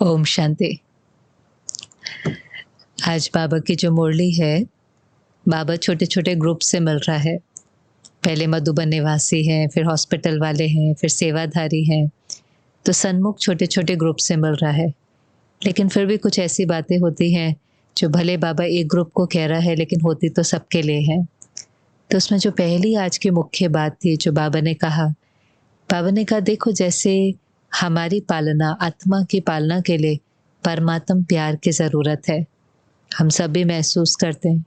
ओम शांति। आज बाबा की जो मुरली है, बाबा छोटे-छोटे ग्रुप से मिल रहा है। पहले मधुबन निवासी हैं, फिर हॉस्पिटल वाले हैं, फिर सेवाधारी हैं। तो सन्मुख छोटे-छोटे ग्रुप से मिल रहा है। लेकिन फिर भी कुछ ऐसी बातें होती हैं, जो भले बाबा एक ग्रुप को कह रहा है, लेकिन होती तो सबके लिए है। तो उसमें जो पहली आज की मुख्य बात थी, जो बाबा ने कहा देखो जैसे हमारी पालना, आत्मा की पालना के लिए परमात्म प्यार की ज़रूरत है। हम सब भी महसूस करते हैं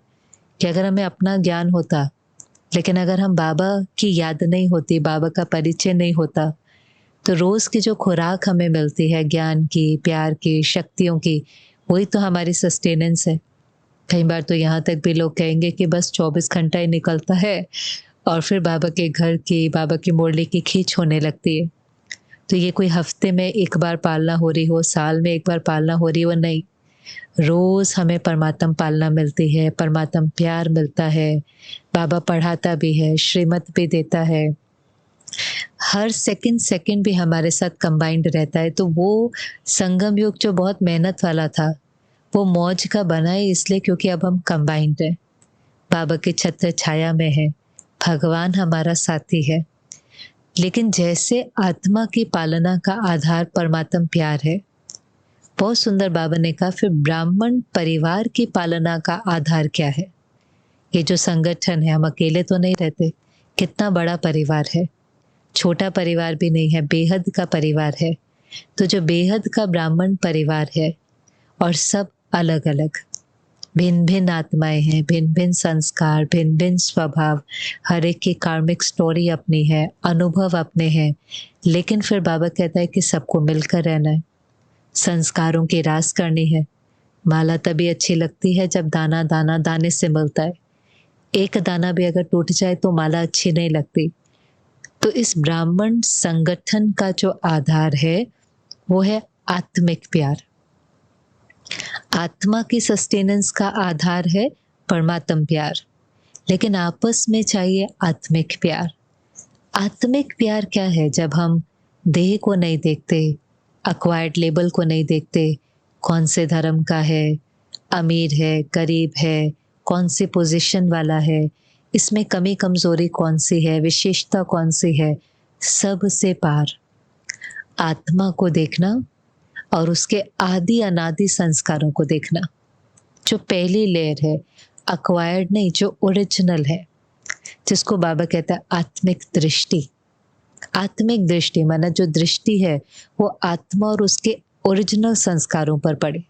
कि अगर हमें अपना ज्ञान होता, लेकिन अगर हम बाबा की याद नहीं होती, बाबा का परिचय नहीं होता, तो रोज़ की जो खुराक हमें मिलती है ज्ञान की, प्यार की, शक्तियों की, वही तो हमारी सस्टेनेंस है। कई बार तो यहाँ तक भी लोग कहेंगे कि बस 24 घंटा ही निकलता है और फिर बाबा के घर की, बाबा की मुरली की खींच होने लगती है। तो ये कोई हफ्ते में 1 बार पालना हो रही हो, साल में 1 बार पालना हो रही हो, नहीं। रोज़ हमें परमात्म पालना मिलती है, परमात्म प्यार मिलता है, बाबा पढ़ाता भी है, श्रीमत भी देता है। हर सेकंड भी हमारे साथ कंबाइंड रहता है, तो वो संगम युग जो बहुत मेहनत वाला था, वो मौज का बना ही इसलिए क्योंकि अब हम कंबाइंड हैं। बाबा की छत्र छाया में है, भगवान हमारा साथी है। लेकिन जैसे आत्मा की पालना का आधार परमात्म प्यार है, बहुत सुंदर बाबा ने कहा फिर ब्राह्मण परिवार की पालना का आधार क्या है? ये जो संगठन है, हम अकेले तो नहीं रहते, कितना बड़ा परिवार है, छोटा परिवार भी नहीं है, बेहद का परिवार है। तो जो बेहद का ब्राह्मण परिवार है और सब अलग अलग, भिन्न भिन्न आत्माएं हैं, भिन्न भिन्न संस्कार, भिन्न भिन्न स्वभाव, हर एक की कार्मिक स्टोरी अपनी है, अनुभव अपने हैं, लेकिन फिर बाबा कहता है कि सबको मिलकर रहना है, संस्कारों की रास करनी है। माला तभी अच्छी लगती है जब दाना दाना दाने से मिलता है। एक दाना भी अगर टूट जाए तो माला अच्छी नहीं लगती। तो इस ब्राह्मण संगठन का जो आधार है, वो है आत्मिक प्यार। आत्मा की सस्टेनेंस का आधार है परमात्म प्यार, लेकिन आपस में चाहिए आत्मिक प्यार। आत्मिक प्यार क्या है? जब हम देह को नहीं देखते, अक्वायर्ड लेबल को नहीं देखते, कौन से धर्म का है, अमीर है, गरीब है, कौन सी पोजीशन वाला है, इसमें कमी कमजोरी कौन सी है, विशेषता कौन सी है, सबसे पार आत्मा को देखना और उसके आदि अनादि संस्कारों को देखना। जो पहली लेयर है, अक्वायर्ड नहीं, जो ओरिजिनल है, जिसको बाबा कहता है आत्मिक दृष्टि। आत्मिक दृष्टि माना जो दृष्टि है वो आत्मा और उसके ओरिजिनल संस्कारों पर पड़े।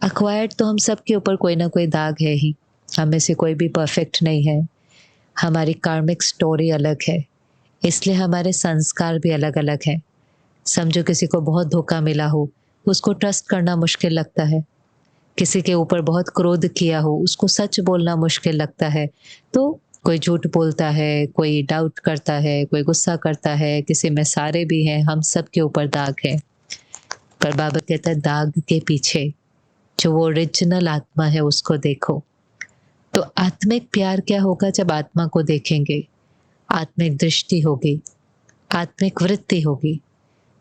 अक्वायर्ड तो हम सब के ऊपर कोई ना कोई दाग है ही, हम में से कोई भी परफेक्ट नहीं है, हमारी कार्मिक स्टोरी अलग है, इसलिए हमारे संस्कार भी अलग अलग हैं। समझो किसी को बहुत धोखा मिला हो, उसको ट्रस्ट करना मुश्किल लगता है। किसी के ऊपर बहुत क्रोध किया हो, उसको सच बोलना मुश्किल लगता है। तो कोई झूठ बोलता है, कोई डाउट करता है, कोई गुस्सा करता है, किसी में सारे भी हैं, हम सब के ऊपर दाग है। पर बाबा कहता है दाग के पीछे जो वो ओरिजिनल आत्मा है उसको देखो। तो आत्मिक प्यार क्या होगा? जब आत्मा को देखेंगे, आत्मिक दृष्टि होगी, आत्मिक वृत्ति होगी।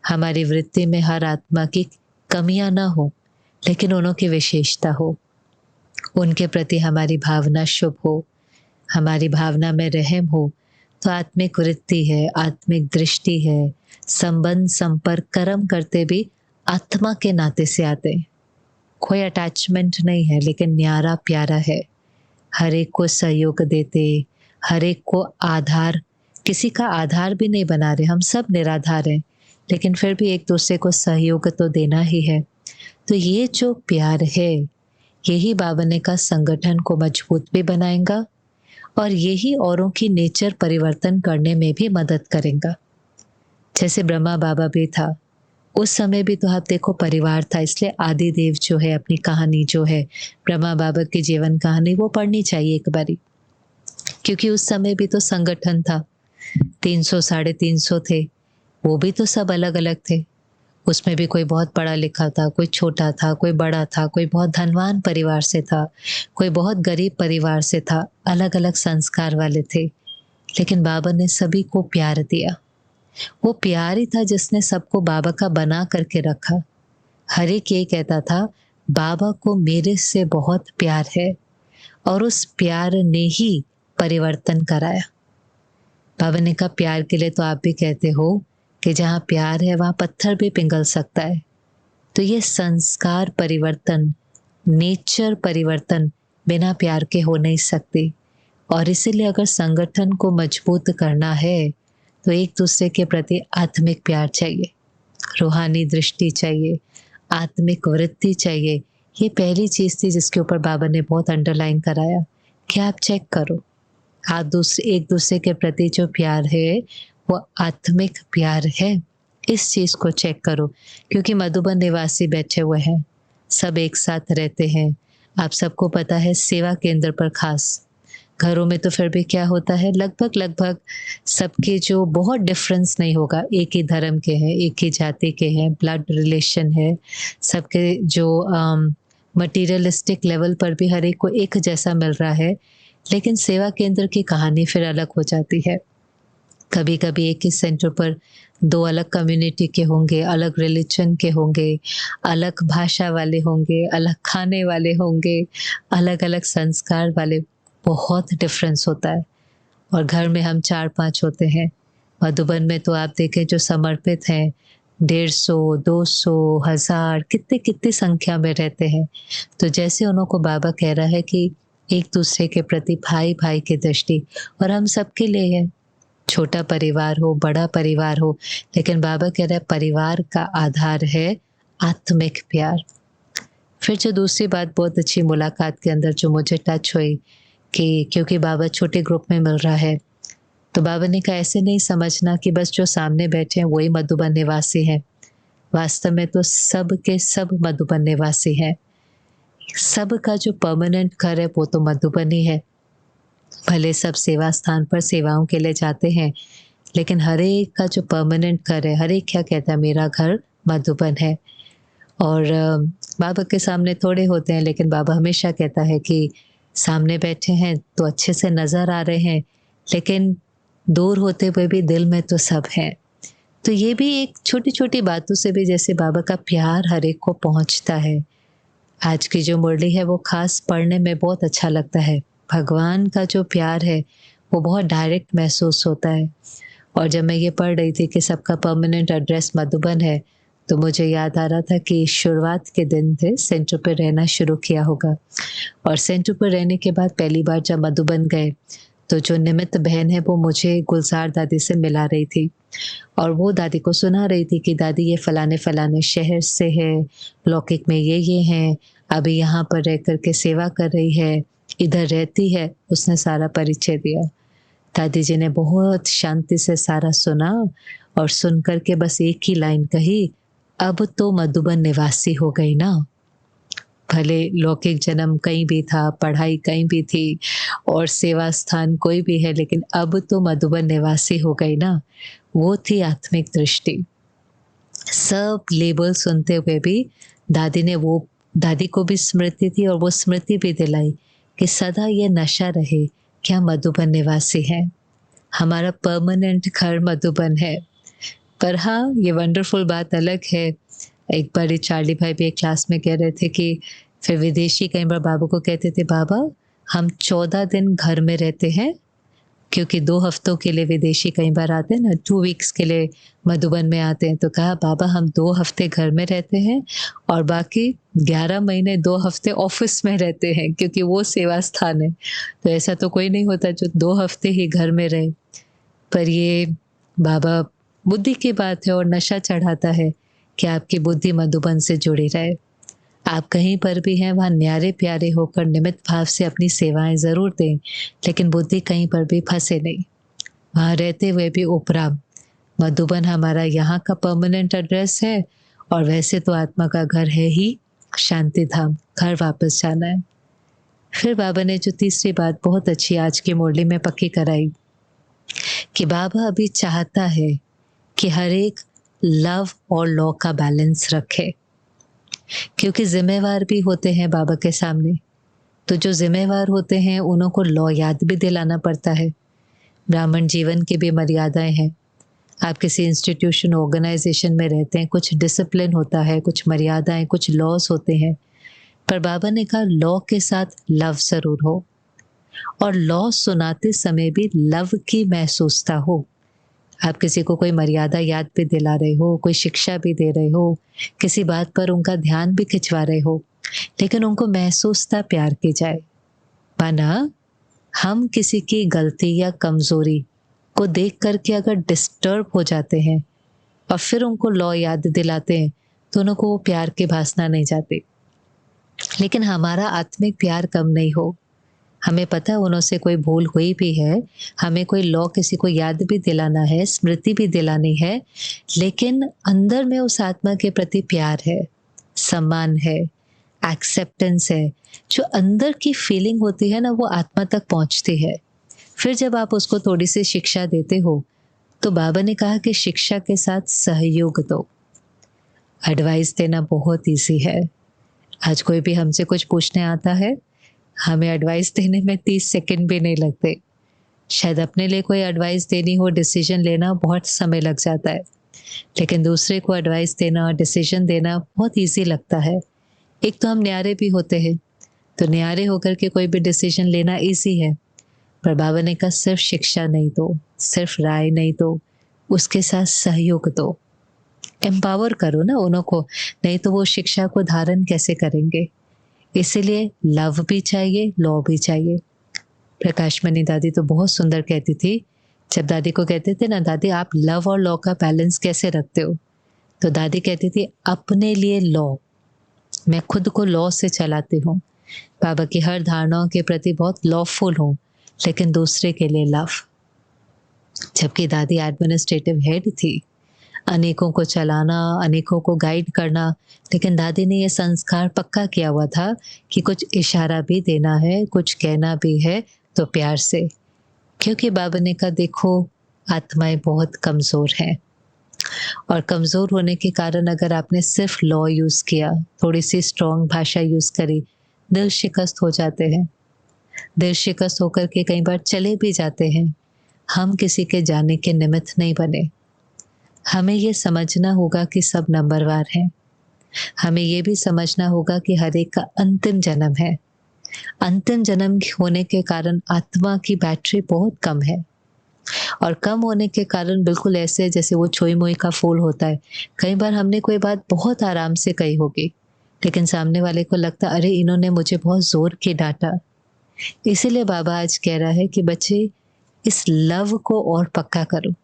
हमारी वृत्ति में हर आत्मा की कमियां ना हो, लेकिन उनकी विशेषता हो, उनके प्रति हमारी भावना शुभ हो, हमारी भावना में रहम हो। तो आत्मिक वृत्ति है, आत्मिक दृष्टि है, संबंध संपर्क कर्म करते भी आत्मा के नाते से आते हैं। कोई अटैचमेंट नहीं है, लेकिन न्यारा प्यारा है, हर एक को सहयोग देते, हर एक को आधार, किसी का आधार भी नहीं बना रहे, हम सब निराधार हैं, लेकिन फिर भी एक दूसरे को सहयोग तो देना ही है। तो ये जो प्यार है, यही बाबा ने का संगठन को मजबूत भी बनाएगा और यही औरों की नेचर परिवर्तन करने में भी मदद करेगा। जैसे ब्रह्मा बाबा भी था, उस समय भी तो आप देखो परिवार था, इसलिए आदि देव जो है अपनी कहानी जो है ब्रह्मा बाबा की जीवन कहानी वो पढ़नी चाहिए एक बारी, क्योंकि उस समय भी तो संगठन था, 300 साढ़े 300 थे, वो भी तो सब अलग अलग थे। उसमें भी कोई बहुत पढ़ा लिखा था, कोई छोटा था, कोई बड़ा था, कोई बहुत धनवान परिवार से था, कोई बहुत गरीब परिवार से था, अलग अलग संस्कार वाले थे, लेकिन बाबा ने सभी को प्यार दिया। वो प्यार ही था जिसने सबको बाबा का बना करके रखा। हर एक ये कहता था, बाबा को मेरे से बहुत प्यार है, और उस प्यार ने ही परिवर्तन कराया। बाबा ने कहा, प्यार के लिए तो आप भी कहते हो कि जहाँ प्यार है वहाँ पत्थर भी पिघल सकता है। तो ये संस्कार परिवर्तन, नेचर परिवर्तन बिना प्यार के हो नहीं सकती। और इसीलिए अगर संगठन को मजबूत करना है तो एक दूसरे के प्रति आत्मिक प्यार चाहिए, रूहानी दृष्टि चाहिए, आत्मिक वृत्ति चाहिए। ये पहली चीज थी जिसके ऊपर बाबा ने बहुत अंडरलाइन कराया कि आप चेक करो, आप एक दूसरे के प्रति जो प्यार है वो आत्मिक प्यार है। इस चीज को चेक करो, क्योंकि मधुबन निवासी बैठे हुए हैं, सब एक साथ रहते हैं। आप सबको पता है, सेवा केंद्र पर खास, घरों में तो फिर भी क्या होता है, लगभग लगभग सबके जो बहुत डिफरेंस नहीं होगा, एक ही धर्म के हैं, एक ही जाति के हैं, ब्लड रिलेशन है, सबके जो मटीरियलिस्टिक लेवल पर भी हर एक को एक जैसा मिल रहा है। लेकिन सेवा केंद्र की कहानी फिर अलग हो जाती है। कभी कभी एक ही सेंटर पर दो अलग कम्युनिटी के होंगे, अलग रिलीजन के होंगे, अलग भाषा वाले होंगे, अलग खाने वाले होंगे, अलग अलग संस्कार वाले, बहुत डिफरेंस होता है। और घर में हम 4-5 होते हैं। मधुबन में तो आप देखें जो समर्पित हैं 150, 200, 1000, कितने कितनी संख्या में रहते हैं। तो जैसे उनको बाबा कह रहा है कि एक दूसरे के प्रति भाई भाई की दृष्टि, और हम सबके लिए है, छोटा परिवार हो बड़ा परिवार हो, लेकिन बाबा कह रहा है परिवार का आधार है आत्मिक प्यार। फिर जो दूसरी बात बहुत अच्छी मुलाकात के अंदर जो मुझे टच हुई, कि क्योंकि बाबा छोटे ग्रुप में मिल रहा है, तो बाबा ने कहा ऐसे नहीं समझना कि बस जो सामने बैठे हैं वही मधुबन निवासी हैं। वास्तव में तो सब के सब मधुबन निवासी हैं। सबका जो परमानेंट घर है वो तो मधुबन ही है। भले सब सेवा स्थान पर सेवाओं के लिए जाते हैं, लेकिन हर एक का जो परमानेंट घर है, हर एक क्या कहता है, मेरा घर मधुबन है। और बाबा के सामने थोड़े होते हैं, लेकिन बाबा हमेशा कहता है कि सामने बैठे हैं तो अच्छे से नजर आ रहे हैं, लेकिन दूर होते हुए भी दिल में तो सब है। तो ये भी एक छोटी छोटी बातों से भी जैसे बाबा का प्यार हर एक को पहुंचता है। आज की जो मुरली है वो खास पढ़ने में बहुत अच्छा लगता है। भगवान का जो प्यार है वो बहुत डायरेक्ट महसूस होता है। और जब मैं ये पढ़ रही थी कि सबका परमानेंट एड्रेस मधुबन है, तो मुझे याद आ रहा था कि शुरुआत के दिन थे, सेंटर पर रहना शुरू किया होगा। और सेंटर पर रहने के बाद पहली बार जब मधुबन गए, तो जो निमित्त बहन है वो मुझे गुलजार दादी से मिला रही थी, और वो दादी को सुना रही थी कि दादी ये फलाने फलाने शहर से है, लौकिक में ये हैं, अभी यहाँ पर रह कर के सेवा कर रही है, इधर रहती है। उसने सारा परिचय दिया। दादी जी ने बहुत शांति से सारा सुना, और सुन कर के बस एक ही लाइन कही, अब तो मधुबन निवासी हो गई ना। भले लौकिक जन्म कहीं भी था, पढ़ाई कहीं भी थी, और सेवा स्थान कोई भी है, लेकिन अब तो मधुबन निवासी हो गई ना। वो थी आत्मिक दृष्टि। सब लेबल सुनते हुए भी दादी को भी स्मृति थी, और वो स्मृति भी दिलाई कि सदा ये नशा रहे कि हम मधुबन निवासी हैं, हमारा परमानेंट घर मधुबन है। पर हाँ, ये वंडरफुल बात अलग है। एक बार चार्ली भाई भी एक क्लास में कह रहे थे कि फिर विदेशी कई बार बाबा को कहते थे, बाबा हम 14 दिन घर में रहते हैं, क्योंकि 2 हफ्तों के लिए विदेशी कई बार आते हैं ना, 2 वीक्स के लिए मधुबन में आते हैं। तो कहा, बाबा हम 2 हफ्ते घर में रहते हैं, और बाकी 11 महीने 2 हफ्ते ऑफिस में रहते हैं, क्योंकि वो सेवा स्थान है। तो ऐसा तो कोई नहीं होता जो 2 हफ्ते ही घर में रहे। पर ये बाबा बुद्धि की बात है, और नशा चढ़ाता है कि आपकी बुद्धि मधुबन से जुड़ी रहे। आप कहीं पर भी हैं वहाँ न्यारे प्यारे होकर निमित्त भाव से अपनी सेवाएं जरूर दें, लेकिन बुद्धि कहीं पर भी फंसे नहीं। वहाँ रहते हुए भी उपराम, मधुबन हमारा यहाँ का परमानेंट एड्रेस है, और वैसे तो आत्मा का घर है ही शांति धाम, घर वापस जाना है। फिर बाबा ने जो तीसरी बात बहुत अच्छी आज की मुरली में पक्की कराई, कि बाबा अभी चाहता है कि हर एक लव और लॉ का बैलेंस रखे, क्योंकि जिम्मेवार भी होते हैं बाबा के सामने। तो जो जिम्मेवार होते हैं उनको लॉ याद भी दिलाना पड़ता है। ब्राह्मण जीवन की भी मर्यादाएं हैं। आप किसी इंस्टीट्यूशन, ऑर्गेनाइजेशन में रहते हैं, कुछ डिसिप्लिन होता है, कुछ मर्यादाएँ, कुछ लॉज़ होते हैं। पर बाबा ने कहा लॉ के साथ लव ज़रूर हो और लॉ सुनाते समय भी लव की महसूसता हो। आप किसी को कोई मर्यादा याद भी दिला रहे हो, कोई शिक्षा भी दे रहे हो, किसी बात पर उनका ध्यान भी खिंचवा रहे हो, लेकिन उनको महसूसता प्यार की जाए। माना हम किसी की गलती या कमज़ोरी को देख कर के अगर डिस्टर्ब हो जाते हैं और फिर उनको लॉ याद दिलाते हैं, तो उनको वो प्यार की भासना नहीं जाती। लेकिन हमारा आत्मिक प्यार कम नहीं हो। हमें पता है उनसे कोई भूल हुई भी है, हमें कोई लॉ किसी को याद भी दिलाना है, स्मृति भी दिलानी है, लेकिन अंदर में उस आत्मा के प्रति प्यार है, सम्मान है, एक्सेप्टेंस है। जो अंदर की फीलिंग होती है ना, वो आत्मा तक पहुँचती है। फिर जब आप उसको थोड़ी-सी शिक्षा देते हो, तो बाबा ने कहा कि शिक्षा के साथ सहयोग दो। एडवाइस देना बहुत ईज़ी है। आज कोई भी हमसे कुछ पूछने आता है, हमें एडवाइस देने में 30 सेकंड भी नहीं लगते। शायद अपने लिए कोई एडवाइस देनी हो, डिसीजन लेना बहुत समय लग जाता है। लेकिन दूसरे को एडवाइस देना, डिसीजन देना बहुत ईज़ी लगता है। एक तो हम न्यारे भी होते हैं, तो न्यारे होकर के कोई भी डिसीजन लेना ईज़ी है। पर बाबा ने कहा सिर्फ शिक्षा नहीं दो, सिर्फ राय नहीं दो, उसके साथ सहयोग दो। एम्पावर करो ना उन्हों को, नहीं तो वो शिक्षा को धारण कैसे करेंगे? इसीलिए लव भी चाहिए, लॉ भी चाहिए। प्रकाश मणि दादी तो बहुत सुंदर कहती थी, जब दादी को कहते थे ना, दादी आप लव और लॉ का बैलेंस कैसे रखते हो? तो दादी कहती थी, अपने लिए लॉ, मैं खुद को लॉ से चलाती हूँ। बाबा की हर धारणाओं के प्रति बहुत लॉफुल हूँ, लेकिन दूसरे के लिए लव। जबकि दादी एडमिनिस्ट्रेटिव हेड थी, अनेकों को चलाना, अनेकों को गाइड करना, लेकिन दादी ने ये संस्कार पक्का किया हुआ था कि कुछ इशारा भी देना है, कुछ कहना भी है तो प्यार से। क्योंकि बाबा ने कहा देखो आत्माएं बहुत कमज़ोर हैं और कमज़ोर होने के कारण अगर आपने सिर्फ लॉ यूज़ किया, थोड़ी सी स्ट्रॉन्ग भाषा यूज़ करी, दिल शिकस्त हो जाते हैं। दिल शिकस्त होकर के कई बार चले भी जाते हैं। हम किसी के जाने के निमित्त नहीं बने। हमें ये समझना होगा कि सब नंबरवार हैं। हमें ये भी समझना होगा कि हर एक का अंतिम जन्म है। अंतिम जन्म होने के कारण आत्मा की बैटरी बहुत कम है और कम होने के कारण बिल्कुल ऐसे जैसे वो छोई मोई का फूल होता है। कई बार हमने कोई बात बहुत आराम से कही होगी, लेकिन सामने वाले को लगता अरे इन्होंने मुझे बहुत ज़ोर के डाँटा। इसीलिए बाबा आज कह रहा है कि बच्चे इस लव को और पक्का करो।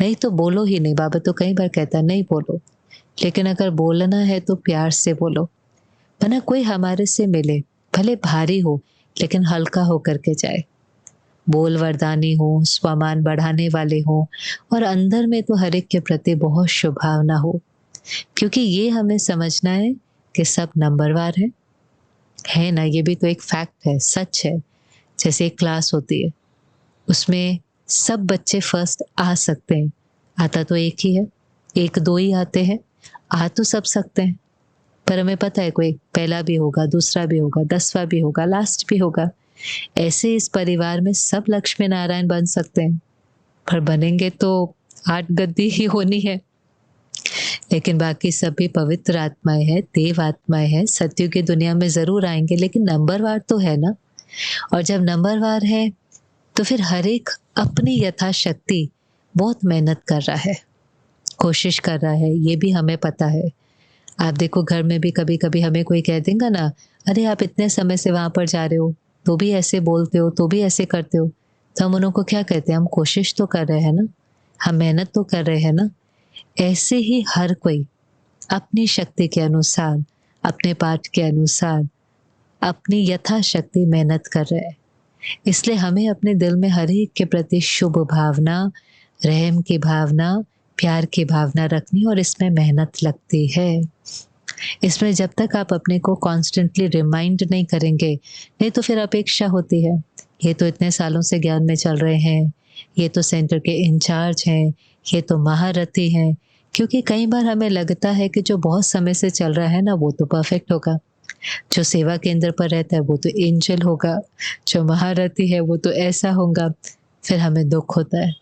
नहीं तो बोलो ही नहीं। बाबा तो कई बार कहता है नहीं बोलो, लेकिन अगर बोलना है तो प्यार से बोलो। वरना कोई हमारे से मिले, भले भारी हो लेकिन हल्का होकर के जाए। बोल वरदानी हो, स्वमान बढ़ाने वाले हो और अंदर में तो हर एक के प्रति बहुत शुभ भावना हो। क्योंकि ये हमें समझना है कि सब नंबरवार है ना, ये भी तो एक फैक्ट है, सच है। जैसे एक क्लास होती है, उसमें सब बच्चे फर्स्ट आ सकते हैं। आता तो एक ही है, 1-2 ही आते हैं। आ तो सब सकते हैं, पर हमें पता है कोई पहला भी होगा, दूसरा भी होगा, 10वां भी होगा, लास्ट भी होगा। ऐसे इस परिवार में सब लक्ष्मी नारायण बन सकते हैं, पर बनेंगे तो 8 गद्दी ही होनी है। लेकिन बाकी सभी पवित्र आत्माएँ हैं, देव आत्माएँ हैं, सत्युग की दुनिया में ज़रूर आएँगे, लेकिन नंबरवार तो है ना। और जब नंबरवार है, तो फिर हर एक अपनी यथाशक्ति बहुत मेहनत कर रहा है, कोशिश कर रहा है, ये भी हमें पता है। आप देखो घर में भी कभी-कभी हमें कोई कह देगा ना, अरे आप इतने समय से वहाँ पर जा रहे हो, तो भी ऐसे बोलते हो, तो भी ऐसे करते हो। तो हम उनको क्या कहते हैं, हम कोशिश तो कर रहे हैं ना, हम मेहनत तो कर रहे हैं ना। ऐसे ही हर कोई अपनी शक्ति के अनुसार, अपने पाठ के अनुसार, अपनी यथाशक्ति मेहनत कर रहे हैं। इसलिए हमें अपने दिल में हर एक के प्रति शुभ भावना, रहम की भावना, प्यार की भावना रखनी और इसमें मेहनत लगती है। इसमें जब तक आप अपने को कॉन्स्टेंटली रिमाइंड नहीं करेंगे, नहीं तो फिर अपेक्षा होती है, ये तो इतने सालों से ज्ञान में चल रहे हैं, ये तो सेंटर के इंचार्ज हैं, ये तो महारथी हैं। क्योंकि कई बार हमें लगता है कि जो बहुत समय से चल रहा है ना, वो तो परफेक्ट होगा। जो सेवा केंद्र पर रहता है वो तो एंजल होगा, जो महारथी है वो तो ऐसा होगा। फिर हमें दुःख होता है।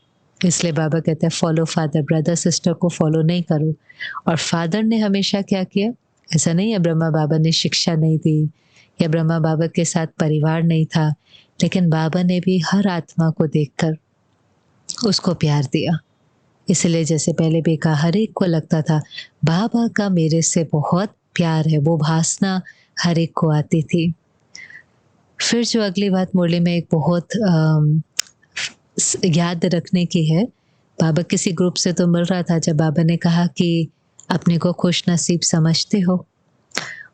इसलिए बाबा कहते हैं फॉलो फादर, ब्रदर सिस्टर को फॉलो नहीं करो। और फादर ने हमेशा क्या किया? ऐसा नहीं है ब्रह्मा बाबा ने शिक्षा नहीं दी या ब्रह्मा बाबा के साथ परिवार नहीं था, लेकिन बाबा ने भी हर आत्मा को देखकर उसको प्यार दिया। इसलिए जैसे पहले भी कहा, हर एक को लगता था बाबा का मेरे से बहुत प्यार है, वो भासना हर एक को आती थी। फिर जो अगली बात मुरली में एक बहुत याद रखने की है, बाबा किसी ग्रुप से तो मिल रहा था जब बाबा ने कहा कि अपने को खुश नसीब समझते हो,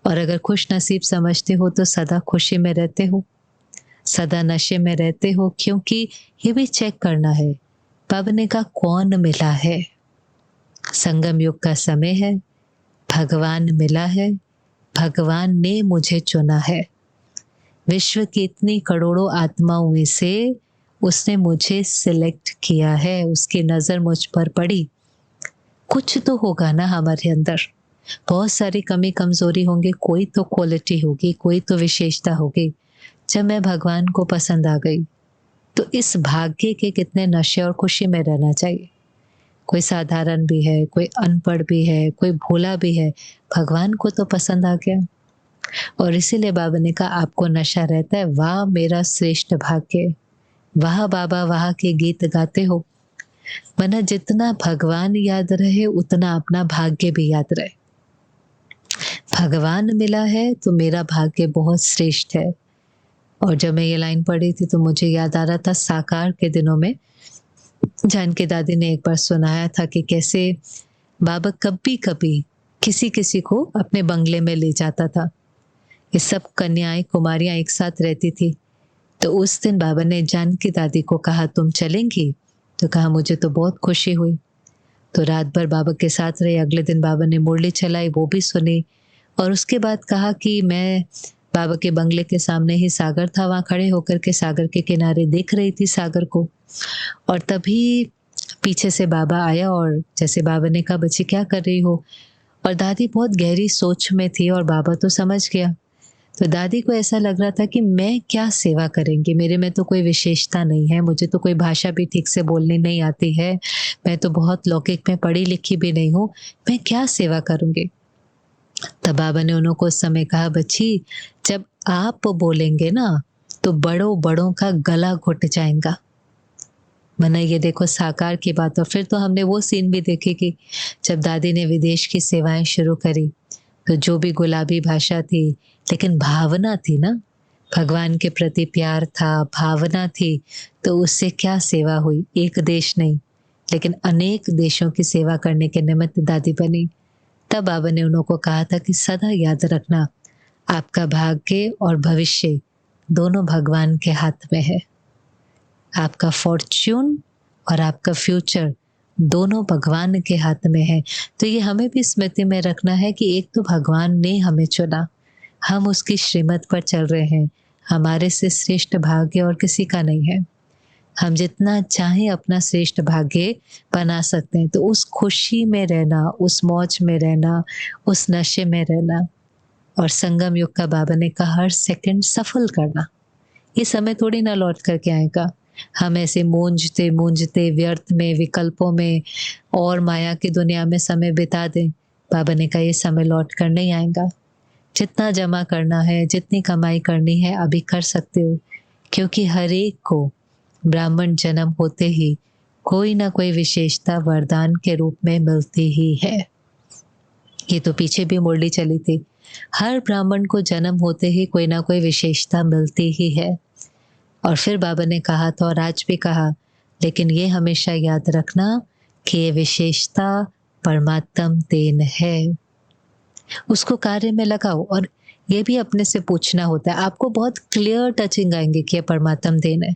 और अगर खुश नसीब समझते हो तो सदा खुशी में रहते हो, सदा नशे में रहते हो, क्योंकि ये भी चेक करना है। बाबा ने कहा कौन मिला है? संगम युग का समय है, भगवान मिला है, भगवान ने मुझे चुना है। विश्व की इतनी करोड़ों आत्माओं में से उसने मुझे सिलेक्ट किया है, उसकी नजर मुझ पर पड़ी। कुछ तो होगा ना हमारे अंदर, बहुत सारी कमी कमजोरी होंगी, कोई तो क्वालिटी होगी, कोई तो विशेषता होगी। जब मैं भगवान को पसंद आ गई तो इस भाग्य के कितने नशे और खुशी में रहना चाहिए। कोई साधारण भी है, कोई अनपढ़ भी है, कोई भोला भी है, भगवान को तो पसंद आ गया। और इसीलिए बाबा ने कहा आपको नशा रहता है, वाह मेरा श्रेष्ठ भाग्य, वाह बाबा वाह के गीत गाते हो। वरना जितना भगवान याद रहे उतना अपना भाग्य भी याद रहे। भगवान मिला है तो मेरा भाग्य बहुत श्रेष्ठ है। और जब मैं ये लाइन पढ़ी थी तो मुझे याद आ रहा था साकार के दिनों में जानकी दादी ने एक बार सुनाया था कि कैसे बाबा कभी कभी किसी किसी को अपने बंगले में ले जाता था। ये सब कन्याएं कुमारियां एक साथ रहती थी। तो उस दिन बाबा ने जानकी दादी को कहा तुम चलेंगी? तो कहा मुझे तो बहुत खुशी हुई। तो रात भर बाबा के साथ रहे। अगले दिन बाबा ने मुरली चलाई, वो भी सुनी। और उसके बाद कहा कि मैं बाबा के बंगले के सामने ही सागर था, वहां खड़े होकर के सागर के किनारे देख रही थी सागर को। और तभी पीछे से बाबा आया और जैसे बाबा ने कहा बच्ची क्या कर रही हो? और दादी बहुत गहरी सोच में थी और बाबा तो समझ गया। तो दादी को ऐसा लग रहा था कि मैं क्या सेवा करेंगी, मेरे में तो कोई विशेषता नहीं है, मुझे तो कोई भाषा भी ठीक से बोलनी नहीं आती है, मैं तो बहुत लौकिक में पढ़ी लिखी भी नहीं हूँ, मैं क्या सेवा करूंगी? तब बाबा ने उनको उस समय कहा बच्ची जब आप बोलेंगे ना तो बड़ों बड़ों का गला घुट जाएगा। मना ये देखो साकार की बात। और फिर तो हमने वो सीन भी देखे कि जब दादी ने विदेश की सेवाएं शुरू करी तो जो भी गुलाबी भाषा थी, लेकिन भावना थी ना, भगवान के प्रति प्यार था, भावना थी, तो उससे क्या सेवा हुई। एक देश नहीं लेकिन अनेक देशों की सेवा करने के निमित्त दादी बनी। तब बाबा ने उनको कहा था कि सदा याद रखना आपका भाग्य और भविष्य दोनों भगवान के हाथ में है। आपका फॉर्च्यून और आपका फ्यूचर दोनों भगवान के हाथ में है। तो ये हमें भी स्मृति में रखना है कि एक तो भगवान ने हमें चुना, हम उसकी श्रीमत पर चल रहे हैं, हमारे से श्रेष्ठ भाग्य और किसी का नहीं है। हम जितना चाहें अपना श्रेष्ठ भाग्य बना सकते हैं। तो उस खुशी में रहना, उस मौज में रहना, उस नशे में रहना। और संगम युग का बाबा ने कहा हर सेकंड सफल करना। ये समय थोड़ी ना लौट करके आएगा। हम ऐसे मूंझते मूंझते व्यर्थ में, विकल्पों में और माया की दुनिया में समय बिता दें। बाबा ने कहा ये समय लौट कर नहीं आएगा। जितना जमा करना है, जितनी कमाई करनी है अभी कर सकते हो, क्योंकि हर एक को ब्राह्मण जन्म होते ही कोई ना कोई विशेषता वरदान के रूप में मिलती ही है। ये तो पीछे भी मुरली चली थी, हर ब्राह्मण को जन्म होते ही कोई ना कोई विशेषता मिलती ही है। और फिर बाबा ने कहा था और आज भी कहा, लेकिन ये हमेशा याद रखना कि ये विशेषता परमात्म देन है, उसको कार्य में लगाओ। और ये भी अपने से पूछना होता है, आपको बहुत क्लियर टचिंग आएंगे कि ये परमात्म देन है।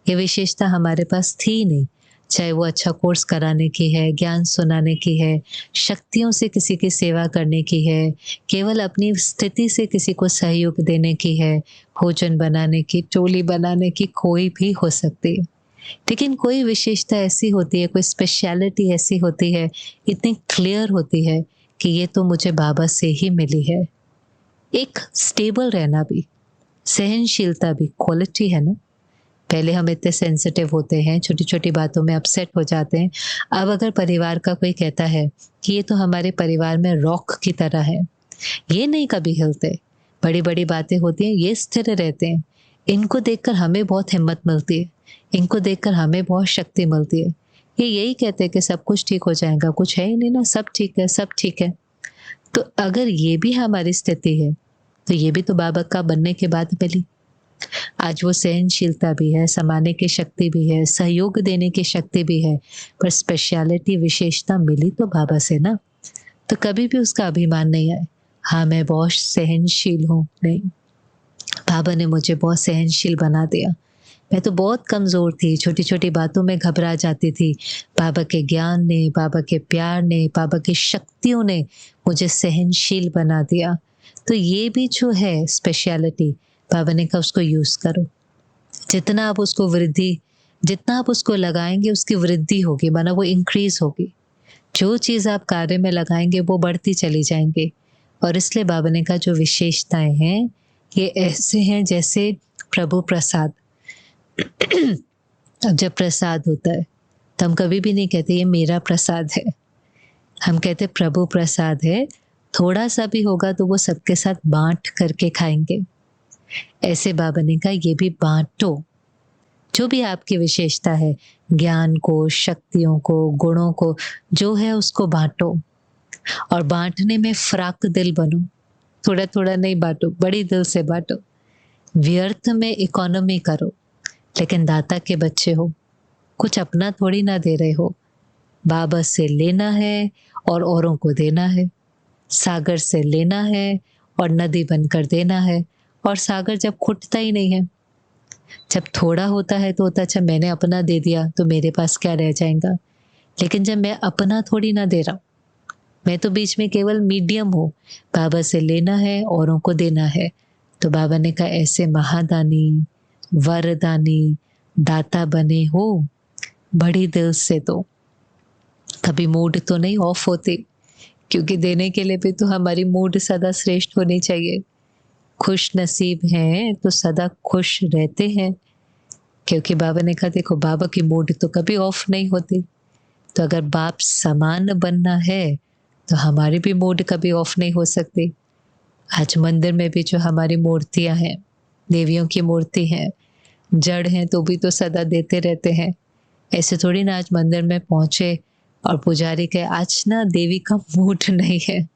ये विशेषता हमारे पास थी नहीं, चाहे वो अच्छा कोर्स कराने की है, ज्ञान सुनाने की है, शक्तियों से किसी की सेवा करने की है, केवल अपनी स्थिति से किसी को सहयोग देने की है, भोजन बनाने की, टोली बनाने की, कोई भी हो सकती है। लेकिन कोई विशेषता ऐसी होती है, कोई स्पेशलिटी ऐसी होती है, इतनी क्लियर होती है कि ये तो मुझे बाबा से ही मिली है। एक स्टेबल रहना भी, सहनशीलता भी क्वालिटी है ना। पहले हम इतने सेंसिटिव होते हैं, छोटी-छोटी बातों में अपसेट हो जाते हैं। अब अगर परिवार का कोई कहता है कि ये तो हमारे परिवार में रॉक की तरह है, ये नहीं कभी हिलते, बड़ी-बड़ी बातें होती हैं, ये स्थिर रहते हैं। इनको देखकर हमें बहुत हिम्मत मिलती है, इनको देखकर हमें बहुत शक्ति मिलती है। ये यही कहते हैं कि सब कुछ ठीक हो जाएगा, कुछ है ही नहीं ना, सब ठीक है, सब ठीक है। तो अगर ये भी हमारी स्थिति है, तो ये भी तो बाबा का बनने के बाद मिली। आज वो सहनशीलता भी है, समाने की शक्ति भी है, सहयोग देने की शक्ति भी है, पर स्पेशलिटी विशेषता मिली तो बाबा से ना। तो कभी भी उसका अभिमान नहीं आए, हाँ मैं बहुत सहनशील हूँ, नहीं, बाबा ने मुझे बहुत सहनशील बना दिया। मैं तो बहुत कमज़ोर थी, छोटी-छोटी बातों में घबरा जाती थी। बाबा के ज्ञान ने, बाबा के प्यार ने, बाबा की शक्तियों ने मुझे सहनशील बना दिया। तो ये भी जो है स्पेशलिटी, बाबा ने कहा उसको यूज़ करो। जितना आप उसको लगाएँगे उसकी वृद्धि होगी, माना वो इंक्रीज़ होगी। जो चीज़ आप कार्य में लगाएँगे वो बढ़ती चली जाएँगी। और इसलिए बाबा ने कहा जो विशेषताएँ हैं, ये ऐसे हैं जैसे प्रभु प्रसाद। अब जब प्रसाद होता है, तो हम कभी भी नहीं कहते ये मेरा प्रसाद है। हम कहते प्रभु प्रसाद है, थोड़ा-सा भी होगा तो वो सबके साथ बाँट करके खाएँगे। ऐसे बाबा ने कहा ये भी बाँटो। जो भी आपकी विशेषता है, ज्ञान को, शक्तियों को, गुणों को, जो है उसको बाँटो। और बाँटने में फ़राक दिल बनो। थोड़ा-थोड़ा नहीं बाँटो, बड़ी दिल से बाँटो। व्यर्थ में इकोनॉमी करो, लेकिन दाता के बच्चे हो, कुछ अपना थोड़ी ना दे रहे हो। बाबा से लेना है और औरों को देना है। सागर से लेना है और नदी बनकर देना है। और सागर जब खुटता ही नहीं है, जब थोड़ा होता है तो होता अच्छा मैंने अपना दे दिया तो मेरे पास क्या रह जाएगा। लेकिन जब मैं अपना थोड़ी ना दे रहा हूँ, मैं तो बीच में केवल मीडियम हूँ। बाबा से लेना है, औरों को देना है। तो बाबा ने कहा ऐसे महादानी, वरदानी, दाता बने हो, बड़ी दिल से दो। कभी मूड तो नहीं ऑफ होती, क्योंकि देने के लिए भी तो हमारी मूड सदा श्रेष्ठ होनी चाहिए। खुश नसीब हैं तो सदा खुश रहते हैं, क्योंकि बाबा ने कहा देखो बाबा की मूड तो कभी ऑफ नहीं होती। तो अगर बाप समान बनना है तो हमारी भी मूड कभी ऑफ नहीं हो सकती। आज मंदिर में भी जो हमारी मूर्तियां हैं, देवियों की मूर्ति है, जड़ हैं तो भी तो सदा देते रहते हैं। ऐसे थोड़ी ना आज मंदिर में पहुंचे और पुजारी कहे आज ना देवी का मूड नहीं है,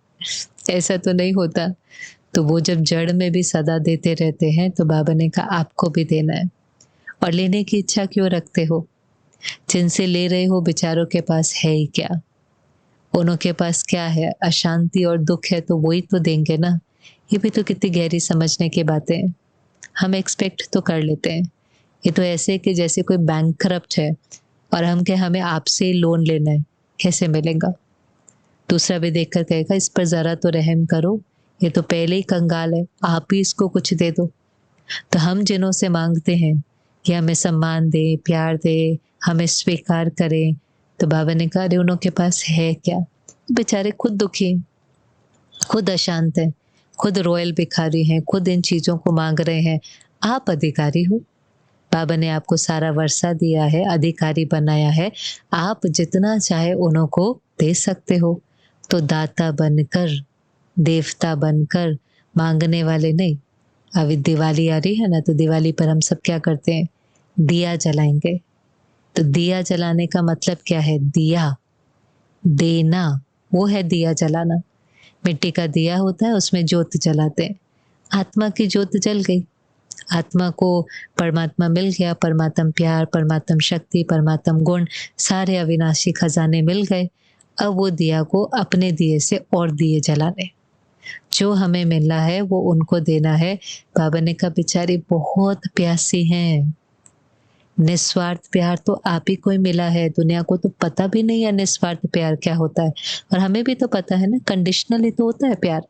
ऐसा तो नहीं होता। तो वो जब जड़ में भी सदा देते रहते हैं तो बाबा ने कहा आपको भी देना है। और लेने की इच्छा क्यों रखते हो? जिनसे ले रहे हो बेचारों के पास है ही क्या? उनों के पास क्या है? अशांति और दुख है तो वही तो देंगे ना। ये भी तो कितनी गहरी समझने की बातें हैं। हम एक्सपेक्ट तो कर लेते हैं। ये तो ऐसे कि जैसे कोई बैंकरप्ट है और हम कहें हमें आपसे ही लोन लेना है, कैसे मिलेगा? दूसरा भी देखकर कहेगा इस पर जरा तो रहम करो, ये तो पहले ही कंगाल है, आप ही इसको कुछ दे दो। तो हम जिन्हों से मांगते हैं कि हमें सम्मान दे, प्यार दे, हमें स्वीकार करें, तो बाबा ने कहा अरे उनों के पास है क्या? बेचारे खुद दुखी हैं, खुद अशांत हैं, खुद रॉयल भिखारी हैं, खुद इन चीजों को मांग रहे हैं। आप अधिकारी हो, बाबा ने आपको सारा वर्षा दिया है, अधिकारी बनाया है, आप जितना चाहे उन्हों को दे सकते हो। तो दाता बनकर, देवता बनकर, मांगने वाले नहीं। अभी दिवाली आ रही है ना, तो दिवाली पर हम सब क्या करते हैं? दिया जलाएंगे। तो दिया जलाने का मतलब क्या है? दिया देना, वो है दिया जलाना। मिट्टी का दिया होता है, उसमें ज्योत जलाते हैं। आत्मा की ज्योत जल गई, आत्मा को परमात्मा मिल गया, परमात्म प्यार, परमात्म शक्ति, परमात्म गुण, सारे अविनाशी खजाने मिल गए। अब वो दिया को अपने दिए से और दिए जलाने, जो हमें मिलना है वो उनको देना है। बाबा ने कहा बेचारी बहुत प्यासी हैं, निस्वार्थ प्यार तो आप ही को ही मिला है, दुनिया को तो पता भी नहीं है निस्वार्थ प्यार क्या होता है। और हमें भी तो पता है ना, कंडीशनली तो होता है प्यार।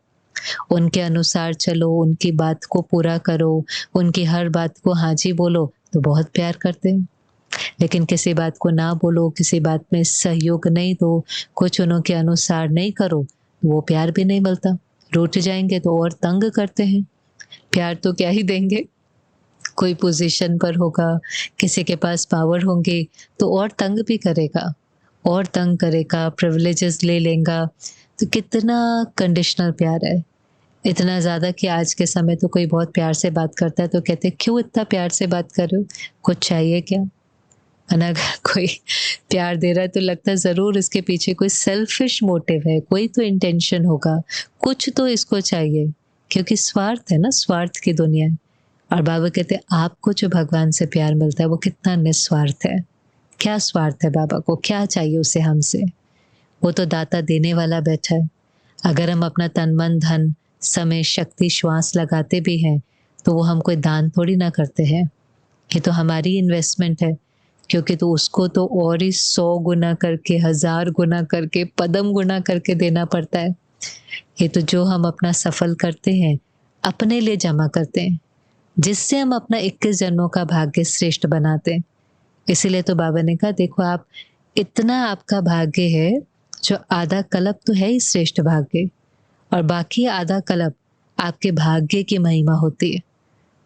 उनके अनुसार चलो, उनकी बात को पूरा करो, उनकी हर बात को हाँ जी बोलो तो बहुत प्यार करते हैं। लेकिन किसी बात को ना बोलो, किसी बात में सहयोग नहीं दो, कुछ उनके अनुसार नहीं करो, वो प्यार भी नहीं मिलता। रूठ जाएंगे तो और तंग करते हैं, प्यार तो क्या ही देंगे। कोई पोजीशन पर होगा, किसी के पास पावर होंगे, तो और तंग भी करेगा, और तंग करेगा, प्रिविलेजेस ले लेगा। तो कितना कंडीशनल प्यार है, इतना ज़्यादा कि आज के समय तो कोई बहुत प्यार से बात करता है तो कहते हैं, "क्यों इतना प्यार से बात कर रहे हो? कुछ चाहिए क्या?" है ना? अगर कोई प्यार दे रहा है तो लगता है ज़रूर इसके पीछे कोई सेल्फिश मोटिव है, कोई तो इंटेंशन होगा, कुछ तो इसको चाहिए, क्योंकि स्वार्थ है ना, स्वार्थ की दुनिया है। और बाबा कहते हैं, आपको जो भगवान से प्यार मिलता है, वो कितना निस्वार्थ है। क्या स्वार्थ है बाबा को? क्या चाहिए उसे हमसे? वो तो दाता देने वाला बैठा है। अगर हम अपना तन, मन, धन, समय, शक्ति, श्वास लगाते भी हैं, तो वो हम कोई दान थोड़ी ना करते हैं। ये तो हमारी इन्वेस्टमेंट है, क्योंकि तो उसको तो और ही 100 गुना करके, 1000 गुना करके, पदम गुना करके देना पड़ता है। ये तो जो हम अपना सफल करते हैं, अपने लिए जमा करते हैं, जिससे हम अपना 21 जन्मों का भाग्य श्रेष्ठ बनाते हैं। इसीलिए तो बाबा ने कहा, देखो आप, इतना आपका भाग्य है, जो आधा कल्प तो है ही श्रेष्ठ भाग्य, और बाकी आधा कल्प आपके भाग्य की महिमा होती है।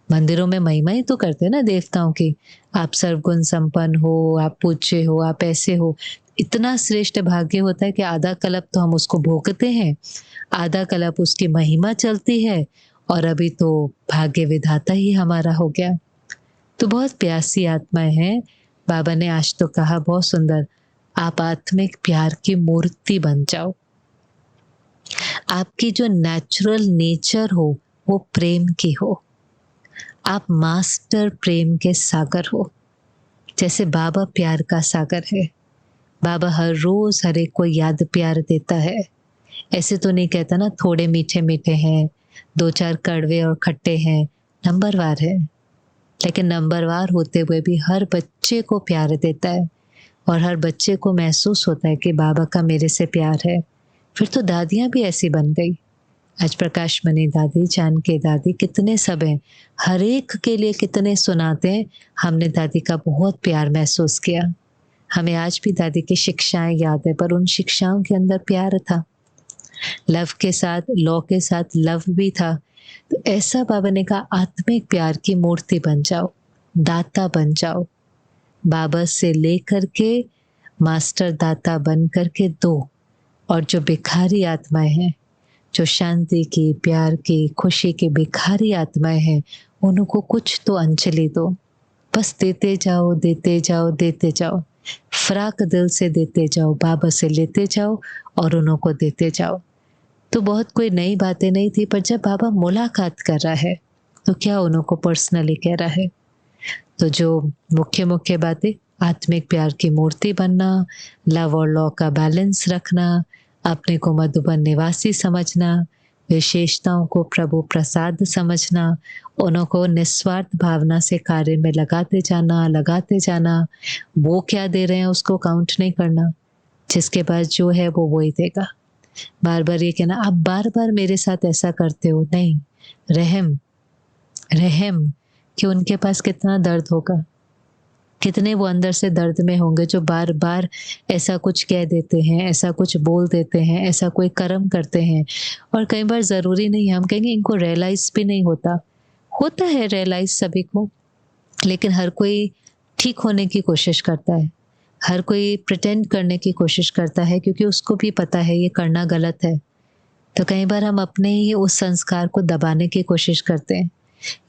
मंदिरों में महिमा ही तो करते हैं ना देवताओं की, आप सर्वगुण संपन्न हो, आप पूज्य हो, आप ऐसे हो। इतना श्रेष्ठ भाग्य होता है कि आधा कल्प तो हम उसको भोगते हैं, आधा कल्प उसकी महिमा चलती है, और अभी तो भाग्य विधाता ही हमारा हो गया। तो बहुत प्यासी आत्माएं हैं। बाबा ने आज तो कहा बहुत सुंदर, आप आत्मिक प्यार की मूर्ति बन जाओ। आपकी जो नेचुरल नेचर हो वो प्रेम की हो। आप मास्टर प्रेम के सागर हो। जैसे बाबा प्यार का सागर है, बाबा हर रोज हर एक को याद प्यार देता है। ऐसे तो नहीं कहता ना, थोड़े मीठे मीठे हैं, 2-4 कड़वे और खट्टे हैं, नंबरवार है। लेकिन नंबरवार होते हुए भी हर बच्चे को प्यार देता है, और हर बच्चे को महसूस होता है कि बाबा का मेरे से प्यार है। फिर तो दादियाँ भी ऐसी बन गई। आज प्रकाश मणि दादी, जानकी दादी, कितने सब हैं, हर एक के लिए कितने सुनाते हैं। हमने दादी का बहुत प्यार महसूस किया। हमें आज भी दादी की शिक्षाएं याद है, पर उन शिक्षाओं के अंदर प्यार था, लव के साथ, लॉ के साथ लव भी था। तो ऐसा बाबा ने कहा, आत्मिक प्यार की मूर्ति बन जाओ, दाता बन जाओ। बाबा से लेकर के मास्टर दाता बन करके दो। और जो भिखारी आत्माएं हैं, जो शांति की, प्यार की, खुशी की भिखारी आत्माएं हैं, उनको कुछ तो अंजलि दो। बस देते जाओ, देते जाओ, देते जाओ, फराक दिल से देते जाओ, बाबा से लेते जाओ और उनको देते जाओ। तो बहुत कोई नई बातें नहीं थी, पर जब बाबा मुलाकात कर रहा है तो क्या उनको पर्सनली कह रहा है। तो जो मुख्य मुख्य बातें, आत्मिक प्यार की मूर्ति बनना, लव और लॉ का बैलेंस रखना, अपने को मधुबन निवासी समझना, विशेषताओं को प्रभु प्रसाद समझना, उनको निस्वार्थ भावना से कार्य में लगाते जाना, वो क्या दे रहे हैं उसको काउंट नहीं करना, जिसके पास जो है वो वही देगा। बार बार ये कहना, आप बार बार मेरे साथ ऐसा करते हो, नहीं, रहम रहम, कि उनके पास कितना दर्द होगा, कितने वो अंदर से दर्द में होंगे, जो बार बार ऐसा कुछ कह देते हैं, ऐसा कुछ बोल देते हैं, ऐसा कोई कर्म करते हैं। और कई बार ज़रूरी नहीं है, हम कहेंगे इनको रियलाइज़ भी नहीं होता। होता है रियलाइज़ सभी को, लेकिन हर कोई ठीक होने की कोशिश करता है, हर कोई प्रिटेंड करने की कोशिश करता है, क्योंकि उसको भी पता है ये करना गलत है। तो कई बार हम अपने ही उस संस्कार को दबाने की कोशिश करते हैं,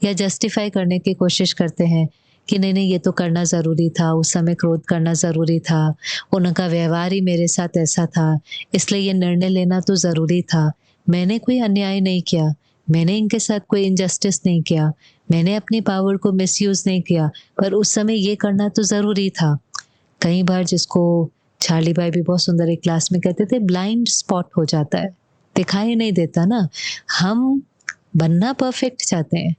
या जस्टिफाई करने की कोशिश करते हैं कि नहीं ये तो करना ज़रूरी था, उस समय क्रोध करना ज़रूरी था, उनका व्यवहार ही मेरे साथ ऐसा था, इसलिए ये निर्णय लेना तो ज़रूरी था। मैंने कोई अन्याय नहीं किया, मैंने इनके साथ कोई इनजस्टिस नहीं किया, मैंने अपनी पावर को मिसयूज़ नहीं किया, पर उस समय ये करना तो ज़रूरी था। कई बार, जिसको चार्ली भाई भी बहुत सुंदर एक क्लास में कहते थे, ब्लाइंड स्पॉट हो जाता है, दिखाई नहीं देता ना। हम बनना परफेक्ट चाहते हैं,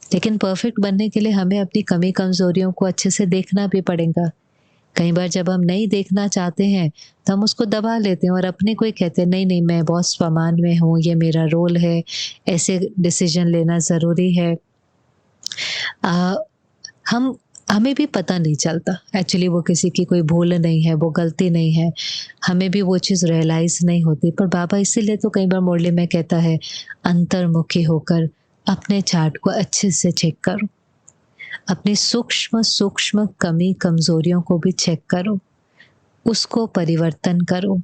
लेकिन परफेक्ट बनने के लिए हमें अपनी कमी कमज़ोरियों को अच्छे से देखना भी पड़ेगा। कई बार जब हम नहीं देखना चाहते हैं, तो हम उसको दबा लेते हैं और अपने को ही कहते हैं, नहीं मैं बहुत स्वमान में हूँ, ये मेरा रोल है, ऐसे डिसीजन लेना ज़रूरी है। हम हमें भी पता नहीं चलता, एक्चुअली वो किसी की कोई भूल नहीं है, वो गलती नहीं है, हमें भी वो चीज़ रियलाइज़ नहीं होती। पर बाबा इसीलिए तो कई बार मुरली में कहता है, अंतर्मुखी होकर अपने चार्ट को अच्छे से चेक करो। अपनी सूक्ष्म-सूक्ष्म कमी कमज़ोरियों को भी चेक करो, उसको परिवर्तन करो।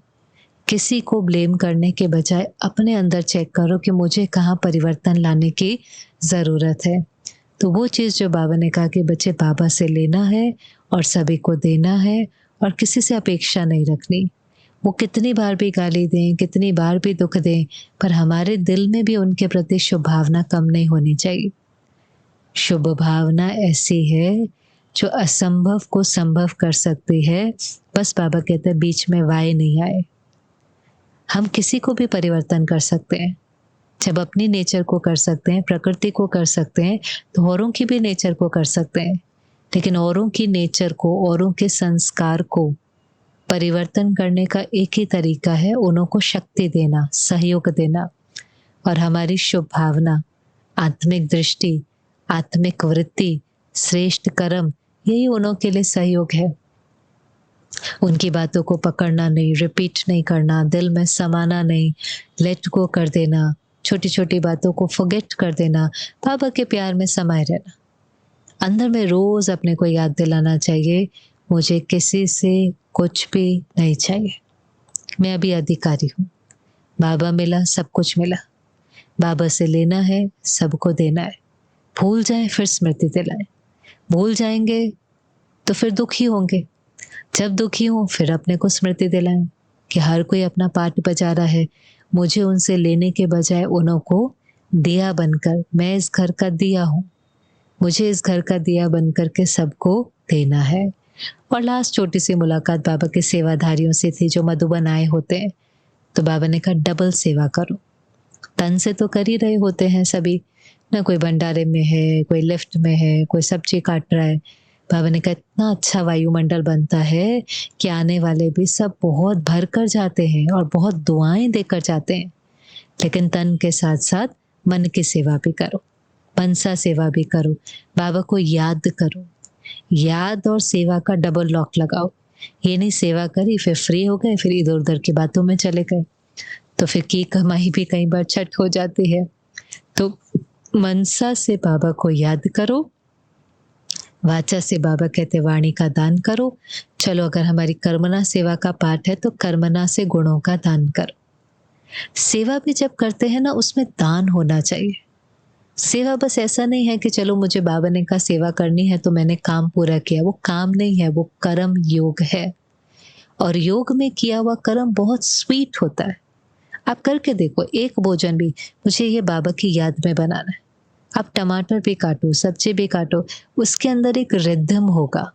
किसी को ब्लेम करने के बजाय अपने अंदर चेक करो कि मुझे कहाँ परिवर्तन लाने की ज़रूरत है। तो वो चीज़ जो बाबा ने कहा कि बच्चे बाबा से लेना है और सभी को देना है और किसी से अपेक्षा नहीं रखनी। वो कितनी बार भी गाली दें, कितनी बार भी दुःख दें, पर हमारे दिल में भी उनके प्रति शुभ भावना कम नहीं होनी चाहिए। शुभ भावना ऐसी है जो असंभव को संभव कर सकती है, बस बाबा कहते हैं बीच में वाय नहीं आए। हम किसी को भी परिवर्तन कर सकते हैं। जब अपनी नेचर को कर सकते हैं, प्रकृति को कर सकते हैं, तो औरों की भी नेचर को कर सकते हैं। लेकिन औरों की नेचर को, औरों के संस्कार को परिवर्तन करने का एक ही तरीका है, उन्हों को शक्ति देना, सहयोग देना और हमारी शुभ भावना, आत्मिक दृष्टि, आत्मिक वृत्ति, श्रेष्ठ कर्म, यही उन्हों के लिए सहयोग है। उनकी बातों को पकड़ना नहीं, रिपीट नहीं करना, दिल में समाना नहीं, लेट गो कर देना, छोटी-छोटी बातों को फॉरगेट कर देना, बाबा के प्यार में समाये रहना। अंदर में रोज़ अपने को याद दिलाना चाहिए, मुझे किसी से कुछ भी नहीं चाहिए। मैं अभी अधिकारी हूँ। बाबा मिला, सब कुछ मिला। बाबा से लेना है, सबको देना है। भूल जाएँ फिर स्मृति दिलाएँ। भूल जाएँगे तो फिर दुखी होंगे। जब दुखी हों फिर अपने को स्मृति दिलाएँ कि हर कोई अपना पार्ट बजा रहा है। मुझे उनसे लेने के बजाय उन्हों को दिया बनकर, मैं इस घर का दिया हूँ। मुझे इस घर का दिया बनकर के सबको देना है। और लास्ट छोटी सी मुलाकात बाबा के सेवाधारियों से थी जो मधुबन आए होते हैं। तो बाबा ने कहा डबल सेवा करो। तन से तो कर ही रहे होते हैं सभी, ना कोई भंडारे में है, कोई लिफ्ट में है, कोई सब्जी काट रहा है। बाबा ने कहा इतना अच्छा वायुमंडल बनता है कि आने वाले भी सब बहुत भर कर जाते हैं और बहुत दुआएं देकर जाते हैं। लेकिन तन के साथ साथ मन की सेवा भी करो, मनसा सेवा भी करो, बाबा को याद करो। याद और सेवा का डबल लॉक लगाओ। ये नहीं सेवा करी फिर फ्री हो गए, फिर इधर उधर की बातों में चले गए, तो फिर की कमाई भी कई बार छट हो जाती है। तो मनसा से बाबा को याद करो, वाचा से बाबा कहते वाणी का दान करो। चलो अगर हमारी कर्मना सेवा का पाठ है तो कर्मना से गुणों का दान करो। सेवा भी जब करते हैं ना, उसमें दान होना चाहिए। सेवा बस ऐसा नहीं है कि चलो मुझे बाबा ने कहा सेवा करनी है तो मैंने काम पूरा किया। वो काम नहीं है, वो कर्म योग है। और योग में किया हुआ कर्म बहुत स्वीट होता है। आप करके देखो, एक भोजन भी मुझे ये बाबा की याद में बनाना है। आप टमाटर भी काटो, सब्जी भी काटो, उसके अंदर एक रिदम होगा।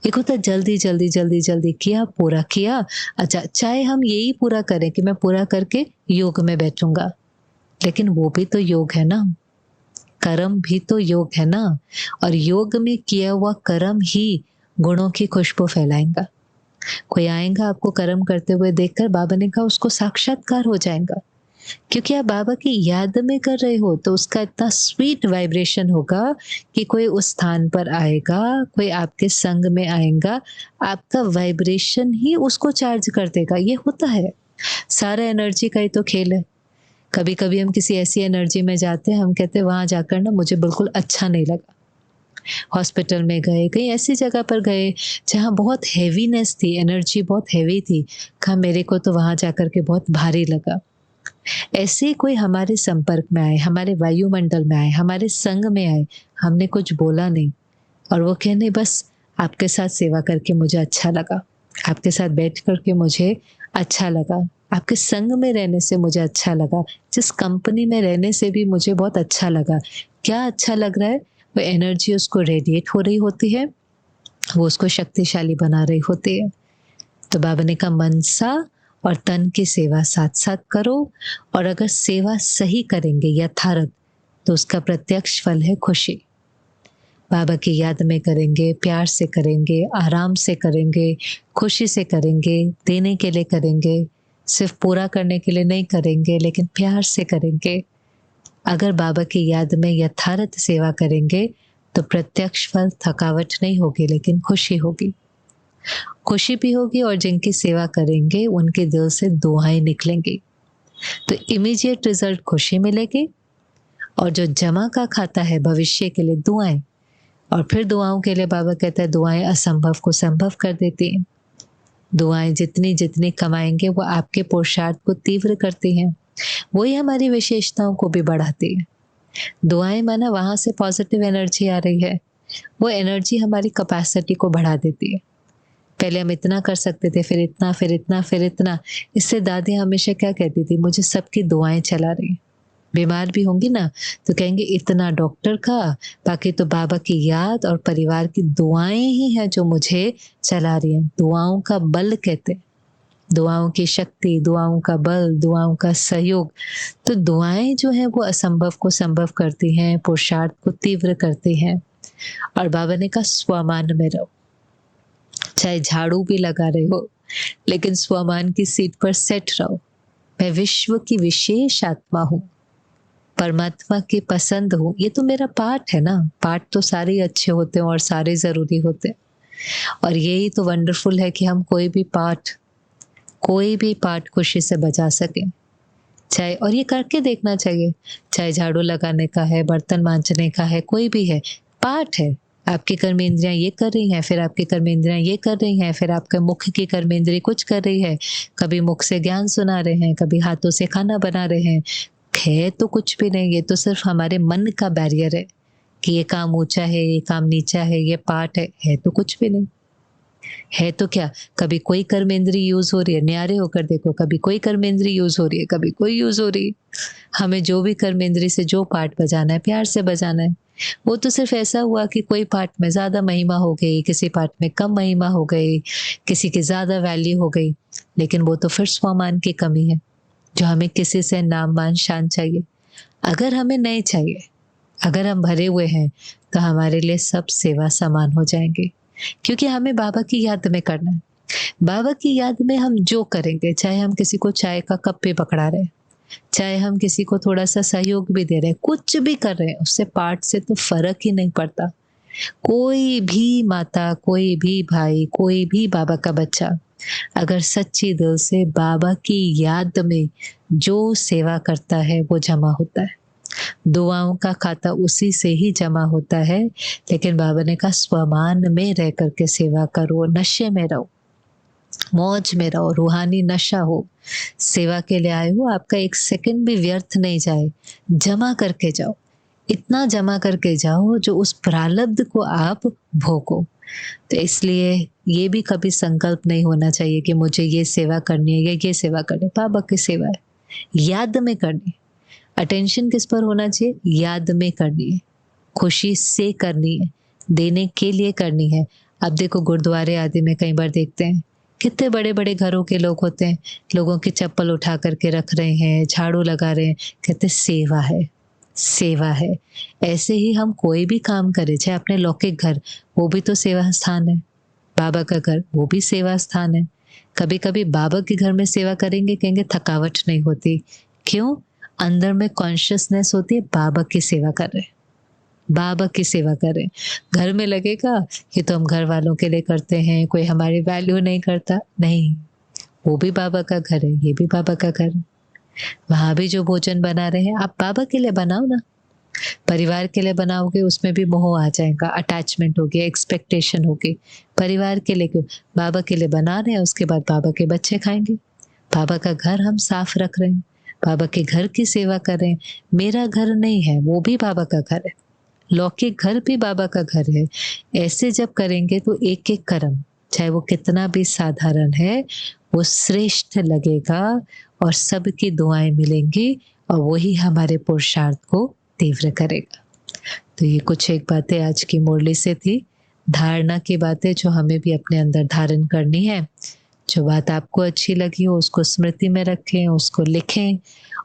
एक होता है जल्दी जल्दी जल्दी जल्दी किया, पूरा किया। अच्छा, चाहे हम यही पूरा करें कि मैं पूरा करके योग में बैठूंगा, लेकिन वो भी तो योग है ना, कर्म भी तो योग है ना। और योग में किया हुआ कर्म ही गुणों की खुशबू फैलाएगा। कोई आएगा आपको कर्म करते हुए देखकर, बाबा ने कहा उसको साक्षात्कार हो जाएगा, क्योंकि आप बाबा की याद में कर रहे हो तो उसका इतना स्वीट वाइब्रेशन होगा कि कोई उस स्थान पर आएगा, कोई आपके संग में आएगा, आपका वाइब्रेशन ही उसको चार्ज कर देगा। ये होता है, सारा एनर्जी का ही तो खेल है। कभी कभी हम किसी ऐसी एनर्जी में जाते हैं, हम कहते हैं वहां जाकर ना मुझे बिल्कुल अच्छा नहीं लगा। हॉस्पिटल में गए, कहीं ऐसी जगह पर गए जहाँ बहुत हैवीनेस थी, एनर्जी बहुत हैवी थी, कहा मेरे को तो वहां जाकर के बहुत भारी लगा। ऐसे ही कोई हमारे संपर्क में आए, हमारे वायुमंडल में आए, हमारे संग में आए, हमने कुछ बोला नहीं और वो कहने बस आपके साथ सेवा करके मुझे अच्छा लगा, आपके साथ बैठ करके मुझे अच्छा लगा, आपके संग में रहने से मुझे अच्छा लगा, जिस कंपनी में रहने से भी मुझे बहुत अच्छा लगा। क्या अच्छा लग रहा है? वो एनर्जी उसको रेडिएट हो रही होती है, वो उसको शक्तिशाली बना रही होती है। तो बाबा ने कहा मनसा और तन की सेवा साथ साथ करो, और अगर सेवा सही करेंगे यथार्थ तो उसका प्रत्यक्ष फल है खुशी। बाबा की याद में करेंगे, प्यार से करेंगे, आराम से करेंगे, खुशी से करेंगे, देने के लिए करेंगे, सिर्फ पूरा करने के लिए नहीं करेंगे, लेकिन प्यार से करेंगे। अगर बाबा की याद में यथार्थ सेवा करेंगे तो प्रत्यक्ष फल थकावट नहीं होगी, लेकिन खुशी होगी। खुशी भी होगी और जिनकी सेवा करेंगे उनके दिल से दुआएं निकलेंगी, तो इमीडिएट रिजल्ट खुशी मिलेगी। और जो जमा का खाता है भविष्य के लिए दुआएं, और फिर दुआओं के लिए बाबा कहता है दुआएं असंभव को संभव कर देती हैं। दुआएं जितनी जितनी कमाएंगे वो आपके पुरुषार्थ को तीव्र करती हैं, वही हमारी विशेषताओं को भी बढ़ाती है। दुआएं माना वहां से पॉजिटिव एनर्जी आ रही है, वो एनर्जी हमारी कैपेसिटी को बढ़ा देती है। पहले हम इतना कर सकते थे, फिर इतना, फिर इतना, फिर इतना। इससे दादी हमेशा क्या कहती थी, मुझे सबकी दुआएं चला रही। बीमार भी होंगी ना तो कहेंगे इतना डॉक्टर का, बाकी तो बाबा की याद और परिवार की दुआएं ही हैं जो मुझे चला रही हैं। दुआओं का बल कहते हैं, दुआओं की शक्ति, दुआओं का बल, दुआओं का सहयोग। तो दुआएं जो है वो असंभव को संभव करती हैं, पुरुषार्थ को तीव्र करती हैं। और बाबा ने कहा स्वमान में रहो, चाहे झाड़ू भी लगा रहे हो लेकिन स्वमान की सीट पर सेट रहो। मैं विश्व की विशेष आत्मा हूँ, परमात्मा की पसंद हूँ। ये तो मेरा पाठ है ना, पाठ तो सारे अच्छे होते हैं और सारे जरूरी होते हैं। और यही तो वंडरफुल है कि हम कोई भी पाठ खुशी से बजा सके, चाहे, और ये करके देखना चाहिए, चाहे झाड़ू लगाने का है, बर्तन मांजने का है, कोई भी है, पाठ है। आपकी कर्मेंद्रियां ये कर रही हैं, फिर आपकी कर्मेंद्रियां ये कर रही हैं, फिर आपके मुख की कर्मेंद्रिय कुछ कर रही है, कभी मुख से ज्ञान सुना रहे हैं, कभी हाथों से खाना बना रहे हैं। है तो कुछ भी नहीं, ये तो सिर्फ हमारे मन का बैरियर है कि ये काम ऊंचा है, ये काम नीचा है, ये पाठ है तो कुछ भी नहीं। है तो क्या, कभी कोई कर्मेंद्री यूज हो रही है, न्यारे होकर देखो, कभी कोई कर्मेंद्री यूज हो रही है, कभी कोई यूज हो रही है। हमें जो भी कर्मेंद्री से जो पाठ बजाना है, प्यार से बजाना है। वो तो सिर्फ ऐसा हुआ कि कोई पाठ में ज्यादा महिमा हो गई, किसी पाठ में कम महिमा हो गई, किसी की ज्यादा वैल्यू हो गई, लेकिन वो तो फिर स्वमान की कमी है। जो हमें किसी से नाम मान शान चाहिए, अगर हमें नहीं चाहिए, अगर हम भरे हुए हैं तो हमारे लिए सब सेवा समान हो जाएंगे, क्योंकि हमें बाबा की याद में करना है। बाबा की याद में हम जो करेंगे, चाहे हम किसी को चाय का कप पे पकड़ा रहे हैं, चाहे हम किसी को थोड़ा सा सहयोग भी दे रहे हैं, कुछ भी कर रहे हैं, उससे पाठ से तो फर्क ही नहीं पड़ता। कोई भी माता, कोई भी भाई, कोई भी बाबा का बच्चा अगर सच्ची दिल से बाबा की याद में जो सेवा करता है वो जमा होता है। दुआओं का खाता उसी से ही जमा होता है। लेकिन बाबा ने कहा स्वमान में रह करके सेवा करो, नशे में रहो, मौज में रहो, रूहानी नशा हो। सेवा के लिए आए हो, आपका एक सेकंड भी व्यर्थ नहीं जाए, जमा करके जाओ, इतना जमा करके जाओ जो उस प्रारब्ध को आप भोगो। तो इसलिए ये भी कभी संकल्प नहीं होना चाहिए कि मुझे ये सेवा करनी है या ये सेवा करनी है। बाबा की सेवा है, याद में करनी। अटेंशन किस पर होना चाहिए, याद में करनी है, खुशी से करनी है, देने के लिए करनी है। अब देखो गुरुद्वारे आदि में कई बार देखते हैं कितने बड़े बड़े घरों के लोग होते हैं, लोगों की चप्पल उठा करके रख रहे हैं, झाड़ू लगा रहे हैं, कहते सेवा है, सेवा है। ऐसे ही हम कोई भी काम करें, चाहे अपने लौकिक घर, वो भी तो सेवा स्थान है, बाबा का घर वो भी सेवा स्थान है। कभी कभी बाबा के घर में सेवा करेंगे, कहेंगे थकावट नहीं होती, क्यों, अंदर में कॉन्शियसनेस होती है बाबा की सेवा कर रहे, बाबा की सेवा करें। घर में लगेगा कि तो हम घर वालों के लिए करते हैं, कोई हमारी वैल्यू नहीं करता, नहीं, वो भी बाबा का घर है, ये भी बाबा का घर है। वहां भी जो भोजन बना रहे हैं आप बाबा के लिए बनाओ ना, परिवार के लिए बनाओगे उसमें भी मोह आ जाएगा, अटैचमेंट होगी, एक्सपेक्टेशन होगी। परिवार के लिए क्यों, बाबा के लिए बना रहे हैं, उसके बाद बाबा के बच्चे खाएंगे। बाबा का घर हम साफ रख रहे हैं, बाबा के घर की सेवा कर रहे हैं। मेरा घर नहीं है, वो भी बाबा का घर है, लौकिक घर भी बाबा का घर है। ऐसे जब करेंगे तो एक एक कर्म, चाहे वो कितना भी साधारण है, वो श्रेष्ठ लगेगा और सबकी दुआएं मिलेंगी और वही हमारे पुरुषार्थ को तीव्र करेगा। तो ये कुछ एक बातें आज की मुरली से थी, धारणा की बातें जो हमें भी अपने अंदर धारण करनी है। जो बात आपको अच्छी लगी हो उसको स्मृति में रखें, उसको लिखें,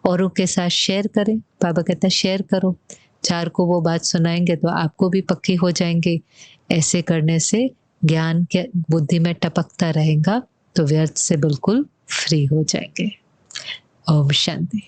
औरों के साथ शेयर करें। बाबा कहता है शेयर करो, 4 को वो बात सुनाएंगे तो आपको भी पक्की हो जाएंगे। ऐसे करने से ज्ञान के बुद्धि में टपकता रहेगा, तो व्यर्थ से बिल्कुल फ्री हो जाएंगे। ओम शांति।